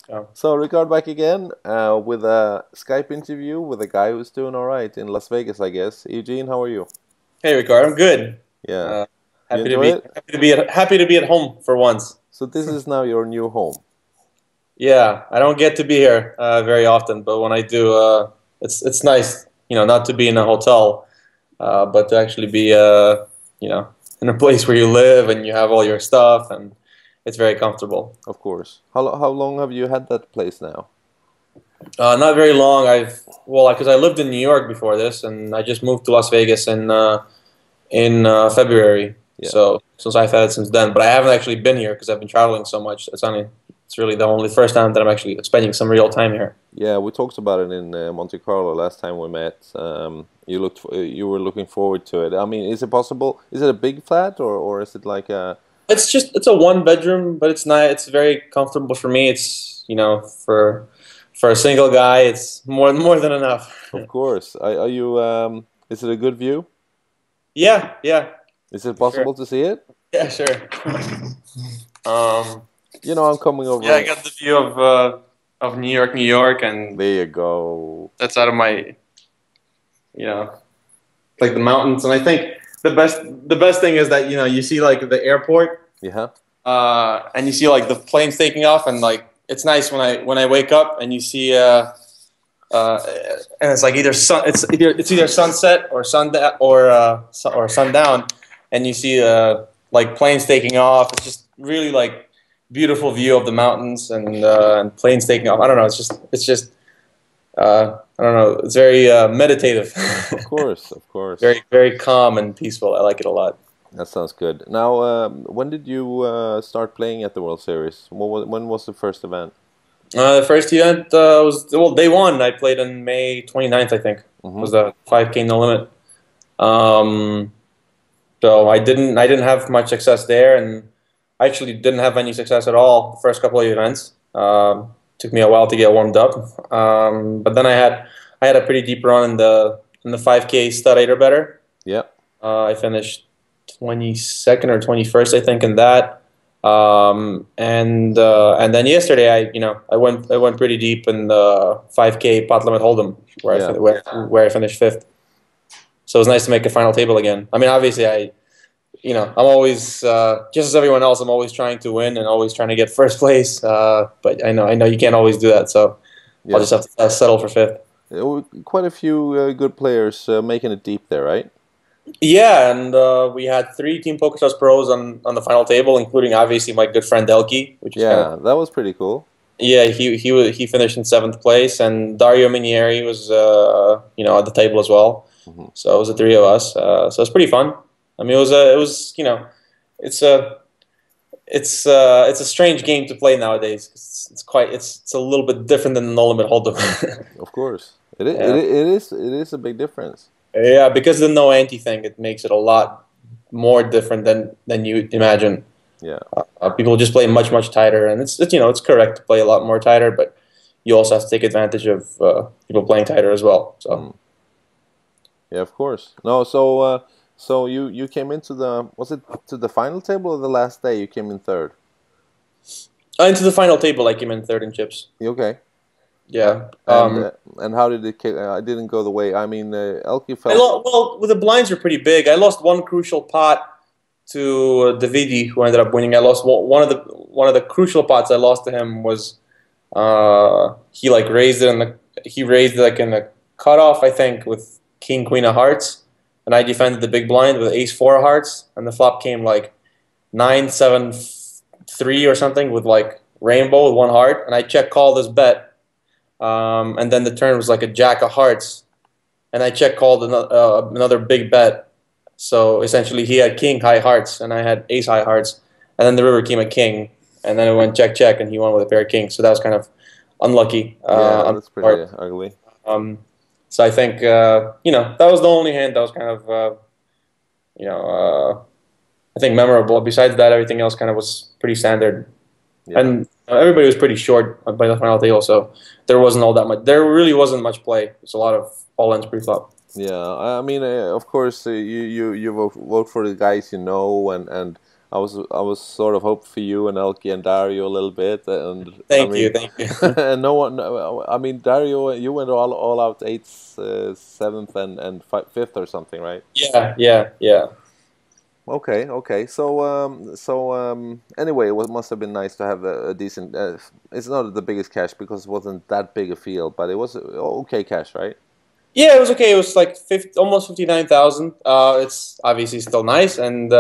Yeah. So Rickard back again with a Skype interview with a guy who's doing all right in Las Vegas, I guess. Eugene, how are you? Hey, Ricardo, I'm good. Yeah. Uh, You enjoy it? happy to be at home for once. So this is now your new home. Yeah, I don't get to be here very often, but when I do, it's nice, not to be in a hotel, but to actually be, in a place where you live and you have all your stuff, and it's very comfortable. Of course. How long have you had that place now? Not very long. Because I lived in New York before this, and I just moved to Las Vegas in February. Yeah. So since I've had it since then, but I haven't actually been here because I've been traveling so much. It's really the only first time that I'm actually spending some real time here. Yeah, we talked about it in Monte Carlo last time we met. You were looking forward to it. I mean, is it possible? Is it a big flat or is it like a? It's a one bedroom, but it's nice. It's very comfortable for me. It's for a single guy, it's more than enough. Of course. Are you? Is it a good view? Yeah, yeah, Is it sure. possible to see it? Yeah, sure. Um, I'm coming yeah, I over. got the view of New York, and There you go. that's out of my, you know, like the mountains. And I think the best thing is that you see like the airport, Yeah. and you see like the planes taking off, and like it's nice when I wake up and you see uh, and it's like either sunset or or sundown, and you see like planes taking off. It's just really like beautiful view of the mountains and planes taking off. I don't know. It's just I don't know. It's very meditative, Of course. Of course. very very calm and peaceful. I like it a lot. That sounds good. Now, when did you start playing at the World Series? When was the first event? The first event was day one. I played on May 29th, I think. Mm-hmm. Was the 5K no limit. Um, so I didn't have much success there, and I actually didn't have any success at all the first couple of events. Took me a while to get warmed up, but then I had a pretty deep run in the 5K stud eight or better. Yeah. I finished 22nd or 21st, I think, in that. And then yesterday, I went pretty deep in the 5K pot limit hold'em Yeah. where I finished fifth. So it was nice to make a final table again. I mean, obviously, I'm always just as everyone else. I'm always trying to win and always trying to get first place. But I know you can't always do that. So I'll Yeah. just have to settle for fifth. Quite a few good players making it deep there, right? Yeah, and we had three Team PokerStars pros on the final table, including obviously my good friend Elke, which is kind of Yeah, that was pretty cool. yeah. He finished in seventh place, and Dario Minieri was at the table as well. Hmm. So it was the three of us. So it's pretty fun. I mean, it's a it's a strange game to play nowadays. It's a little bit different than the no limit hold'em. Of course, Yeah. it is a big difference. Yeah, because of the no ante thing, it makes it a lot more different than you imagine. Yeah. People just play much tighter, and it's correct to play a lot more tighter, but you also have to take advantage of people playing tighter as well. So Mm. Yeah, of course. No, so you came into the was it to the final table or the last day you came in third? into the final table, I came in third in chips. Okay. Yeah. And how did it? It didn't go the way. I mean, Elke felt. Well, the blinds were pretty big. I lost one crucial pot to Davidi, who ended up winning. I lost one of the crucial pots. I lost to him was he like raised it he raised it like in the cutoff, I think, with King Queen of Hearts, and I defended the big blind with Ace Four of Hearts, and the flop came like 9-7-3 or something with like rainbow with one heart, and I check called this bet, and then the turn was like a Jack of Hearts, and I check called another big bet. So essentially, he had King High Hearts, and I had Ace High Hearts, and then the river came a King, and then it went check, and he won with a pair of kings. So that was kind of unlucky Yeah, on that's his pretty part. ugly. Um, so I think that was the only hand that was kind of you know I think memorable. Besides that, everything else kind of was pretty standard, Yeah. and everybody was pretty short by the final table. So there wasn't all that much. There really wasn't much play. There's a lot of all ends pre-flop. Yeah, I mean, of course, you vote for the guys you know, and I was sort of hoping for you and Elke and Dario a little bit, and Thank you, thank you. and no one. I mean, Dario, you went all out eighth, seventh, and fifth or something, right? Yeah, yeah, yeah. Okay, okay. So, anyway, it must have been nice to have a decent. It's not the biggest cash because it wasn't that big a field, but it was okay cash, right? Yeah, it was okay. It was like 50, almost 59,000. It's obviously still nice, and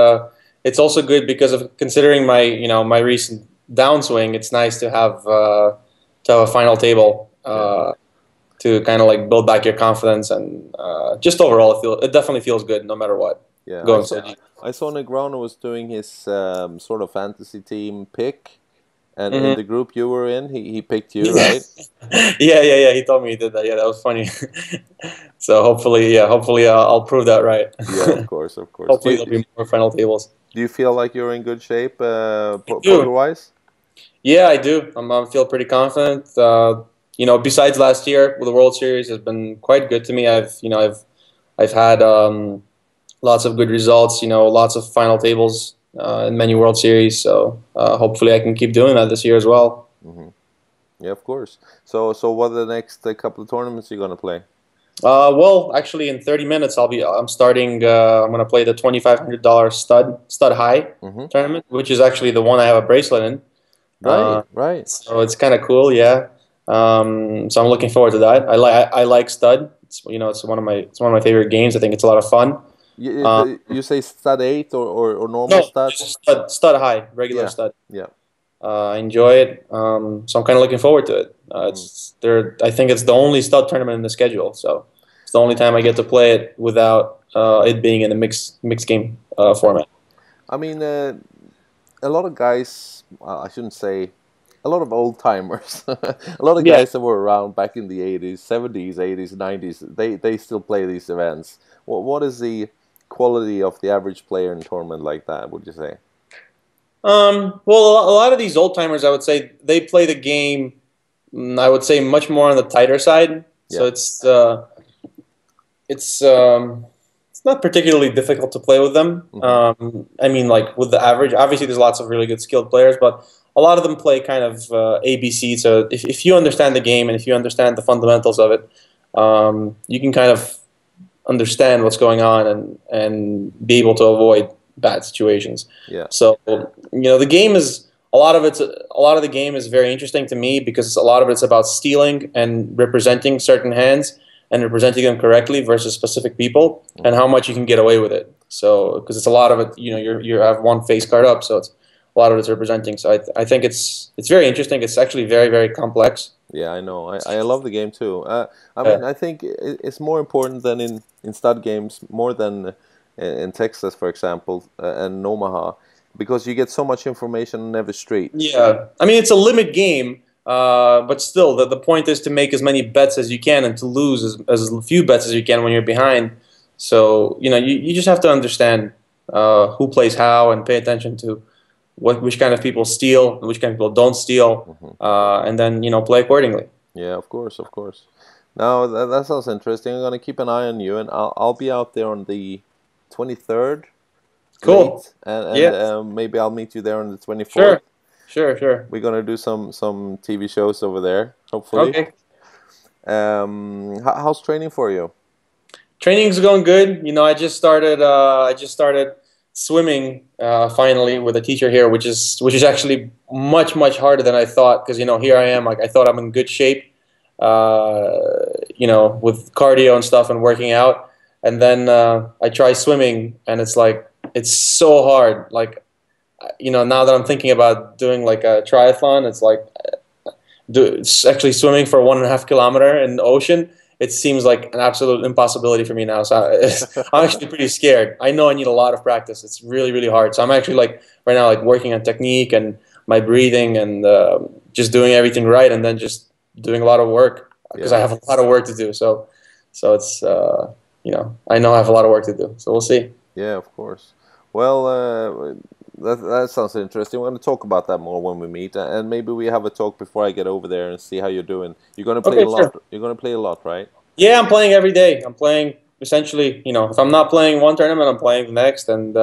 it's also good because of considering my my recent downswing. It's nice to have a final table Yeah. to kind of like build back your confidence, and just overall, it definitely feels good no matter what. Yeah, Going so deep. I saw Negrano was doing his sort of fantasy team pick, and in Hmm. the group you were in, he picked you, right? Yeah, yeah, yeah. He told me he did that. Yeah, that was funny. So hopefully, yeah, hopefully I'll prove that right. Yeah, of course, of course. Hopefully there'll be more final tables. Do you feel like you're in good shape, I poker do. wise? Yeah, I do. I feel pretty confident. Besides last year, the World Series has been quite good to me. I've had lots of good results. Lots of final tables in many World Series. So hopefully I can keep doing that this year as well. Hmm. Yeah, of course. So what are the next couple of tournaments you're gonna play? Well, actually, in 30 minutes, I'm starting. I'm gonna play the $2,500 stud high Hmm. tournament, which is actually the one I have a bracelet in. Right, right. So it's kind of cool, yeah. So I'm looking forward to that. I like stud. It's one of my favorite games. I think it's a lot of fun. Uh, You say stud 8 or normal no, stud? just stud high, regular Yeah, stud. yeah. I enjoy it. So I'm kind of looking forward to it. Hmm. It's there. I think it's the only stud tournament in the schedule. So it's the only time I get to play it without it being in a mixed game Okay. format. I mean, a lot of guys, I shouldn't say, a lot of old timers, a lot of Yeah. guys that were around back in the 80s, 70s, 80s, 90s, they still play these events. What is the quality of the average player in a tournament like that, would you say? Well, a lot of these old timers, I would say, they play the game. I would say much more on the tighter side. So Yeah. it's not particularly difficult to play with them. Hmm. I mean, like with the average, obviously there's lots of really good skilled players, but a lot of them play kind of ABC. So if you understand the game and if you understand the fundamentals of it, you can kind of understand what's going on and be able to avoid bad situations. Yeah. So the game is a lot of the game is very interesting to me because a lot of it's about stealing and representing certain hands and representing them correctly versus specific people and how much you can get away with it. So because it's a lot of it, you have one face card up, so it's a lot of it's representing. So I think it's very interesting. It's actually very very complex. Yeah, I know. I love the game too. I Uh, mean, I think it's more important than in stud games, more than in Texas, for example, and Omaha, because you get so much information on every street. Yeah, I mean it's a limit game, but still, the point is to make as many bets as you can and to lose as few bets as you can when you're behind. So you just have to understand who plays how and pay attention to which kind of people steal and which kind of people don't steal, Hmm. and then play accordingly. Yeah, of course, of course. Now that sounds interesting. I'm gonna keep an eye on you, and I'll be out there on the 23rd Cool. late, and Yeah. maybe I'll meet you there on the 24th. Sure. Sure. Sure. We're gonna do some TV shows over there, hopefully. Okay. How's training for you? Training's going good. I just started swimming finally with a teacher here, which is actually much harder than I thought. Because here I am, like I thought I'm in good shape, with cardio and stuff and working out, and then I try swimming, and it's so hard. Like now that I'm thinking about doing like a triathlon, it's like it's actually swimming for 1.5 kilometer in the ocean. It seems like an absolute impossibility for me now. So I'm actually pretty scared. I know I need a lot of practice. It's really, really hard. So I'm actually like right now, like working on technique and my breathing and just doing everything right, and then just doing a lot of work because I Yeah, have a lot of work to do. So it's I know I have a lot of work to do. So we'll see. yeah, of course. Well, that sounds interesting. We're going to talk about that more when we meet, and maybe we have a talk before I get over there and see how you're doing. You're going to play Okay, a sure. lot. You're going to play a lot, right? Yeah, I'm playing every day. I'm playing essentially. If I'm not playing one tournament, I'm playing the next, and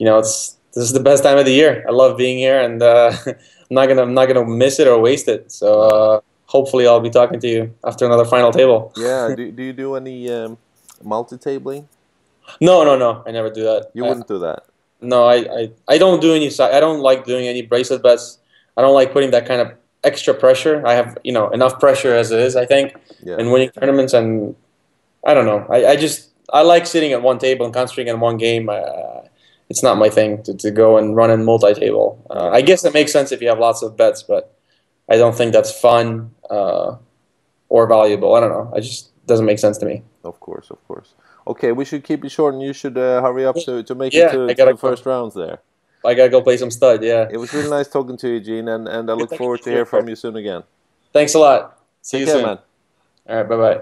it's this is the best time of the year. I love being here, and I'm not gonna miss it or waste it. So hopefully, I'll be talking to you after another final table. Yeah. Do you do any multi-tabling? No, no, no. I never do that. You wouldn't do that. No, I don't do any. I don't like doing any bracelet bets. I don't like putting that kind of extra pressure. I have enough pressure as it is, I think, Yeah. in winning tournaments, and I don't know. I like sitting at one table and concentrating on one game. It's not my thing to go and run in multi-table. I guess it makes sense if you have lots of bets, but I don't think that's fun or valuable. I don't know. It just doesn't make sense to me. Of course, of course. Okay, we should keep it short, and you should hurry up to make Yeah, it to I gotta the first rounds there. I gotta go play some stud. Yeah. It was really nice talking to you, Eugene, and I look forward to hear from you soon again. Thanks a lot. See you Take care, soon. man. All right. Bye bye.